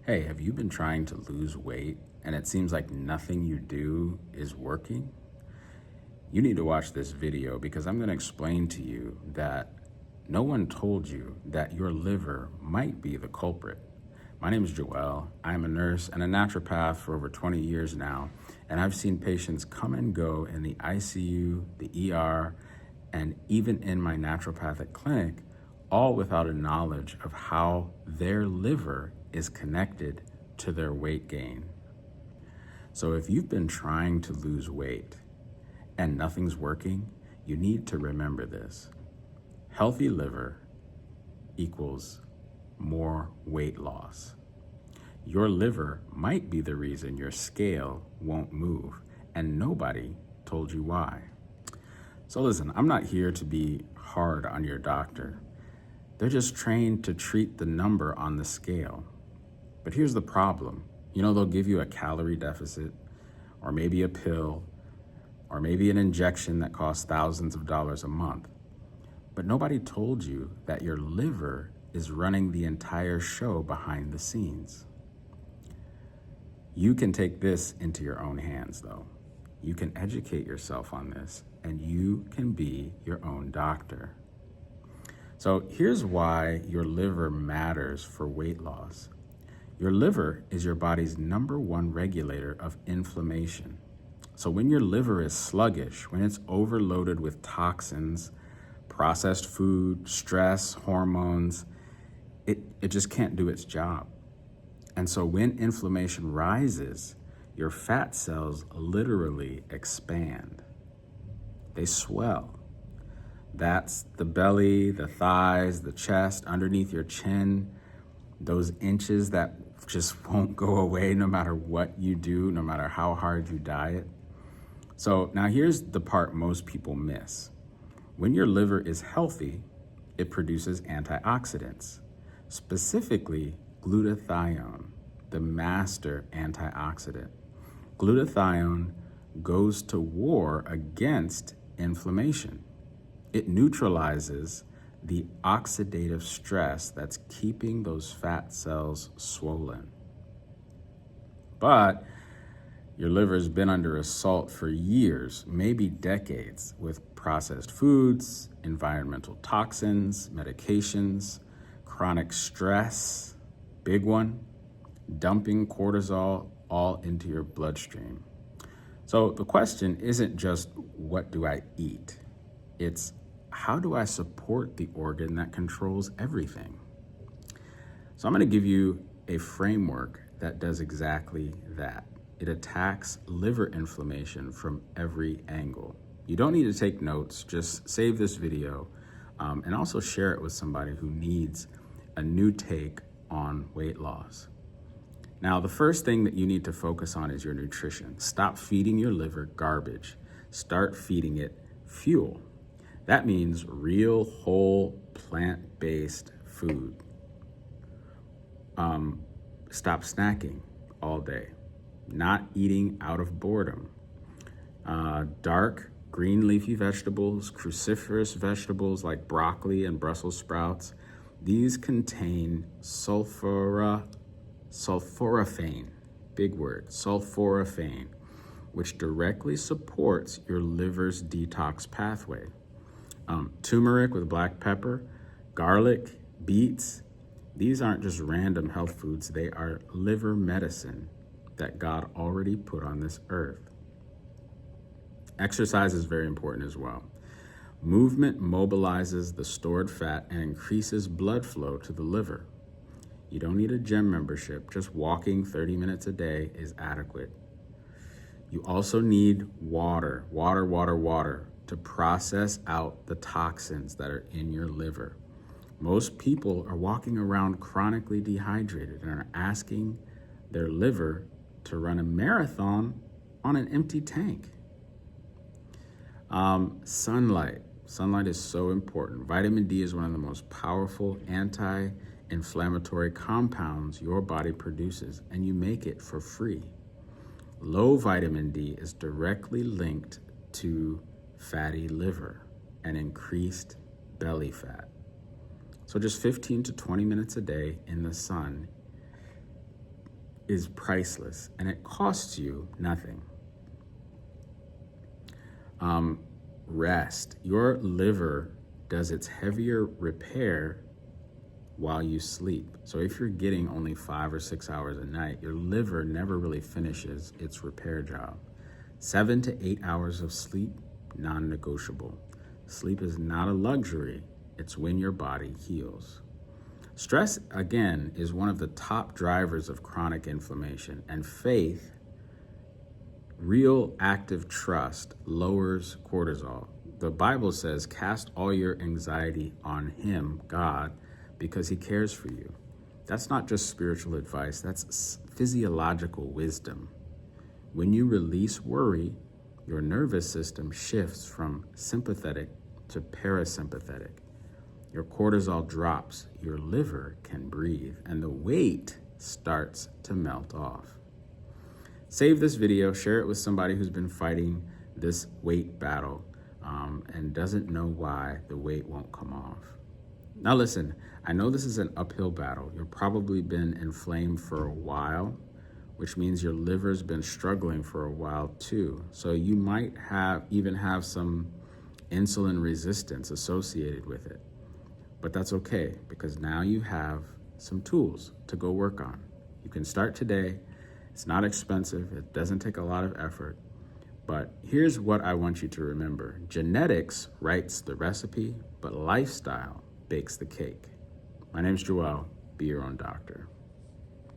Hey, have you been trying to lose weight and it seems like nothing you do is working? You need to watch this video because I'm going to explain to you that no one told you that your liver might be the culprit. My name is Joel. I'm a nurse and a naturopath for over 20 years now, and I've seen patients come and go in the ICU, the ER, and even in my naturopathic clinic, all without a knowledge of how their liver is connected to their weight gain. So if you've been trying to lose weight and nothing's working, you need to remember this. Healthy liver equals more weight loss. Your liver might be the reason your scale won't move, and nobody told you why. So listen, I'm not here to be hard on your doctor. They're just trained to treat the number on the scale. But here's the problem. They'll give you a calorie deficit, or maybe a pill, or maybe an injection that costs thousands of dollars a month. But nobody told you that your liver is running the entire show behind the scenes. You can take this into your own hands, though. You can educate yourself on this, and you can be your own doctor. So here's why your liver matters for weight loss. Your liver is your body's #1 regulator of inflammation. So when your liver is sluggish, when it's overloaded with toxins, processed food, stress, hormones, it just can't do its job. And so when inflammation rises, your fat cells literally expand. They swell. That's the belly, the thighs, the chest, underneath your chin, those inches that just won't go away no matter what you do, no matter how hard you diet. So now here's the part most people miss. When your liver is healthy, it produces antioxidants, specifically glutathione, the master antioxidant. Glutathione goes to war against inflammation. It neutralizes the oxidative stress that's keeping those fat cells swollen. But your liver's been under assault for years, maybe decades, with processed foods, environmental toxins, medications, chronic stress, big one, dumping cortisol all into your bloodstream. So the question isn't just, what do I eat? It's, how do I support the organ that controls everything? So I'm going to give you a framework that does exactly that. It attacks liver inflammation from every angle. You don't need to take notes, just save this video and also share it with somebody who needs a new take on weight loss. Now, the first thing that you need to focus on is your nutrition. Stop feeding your liver garbage. Start feeding it fuel. That means real, whole, plant-based food. Stop snacking all day. Not eating out of boredom. Dark, green leafy vegetables, cruciferous vegetables like broccoli and Brussels sprouts, these contain sulforaphane, big word, sulforaphane, which directly supports your liver's detox pathway. Turmeric with black pepper, garlic, beets, these aren't just random health foods, they are liver medicine that God already put on this earth. Exercise is very important as well. Movement mobilizes the stored fat and increases blood flow to the liver. You don't need a gym membership, just walking 30 minutes a day is adequate. You also need water to process out the toxins that are in your liver. Most people are walking around chronically dehydrated and are asking their liver to run a marathon on an empty tank. Sunlight. Sunlight is so important. Vitamin D is one of the most powerful anti-inflammatory compounds your body produces, and you make it for free. Low vitamin D is directly linked to fatty liver and increased belly fat. So just 15 to 20 minutes a day in the sun is priceless and it costs you nothing. Rest. Your liver does its heavier repair while you sleep. So if you're getting only 5 or 6 hours a night, your liver never really finishes its repair job. 7 to 8 hours of sleep, non-negotiable. Sleep is not a luxury. It's when your body heals. Stress, again, is one of the top drivers of chronic inflammation, and faith, real active trust, lowers cortisol. The Bible says, cast all your anxiety on him, God, because he cares for you. That's not just spiritual advice, that's physiological wisdom. When you release worry, your nervous system shifts from sympathetic to parasympathetic. Your cortisol drops, your liver can breathe, and the weight starts to melt off. Save this video, share it with somebody who's been fighting this weight battle and doesn't know why the weight won't come off. Now listen, I know this is an uphill battle. You've probably been inflamed for a while, which means your liver's been struggling for a while too. So you might even have some insulin resistance associated with it. But that's okay, because now you have some tools to go work on. You can start today. It's not expensive. It doesn't take a lot of effort. But here's what I want you to remember. Genetics writes the recipe, but lifestyle bakes the cake. My name's Joel. Be your own doctor.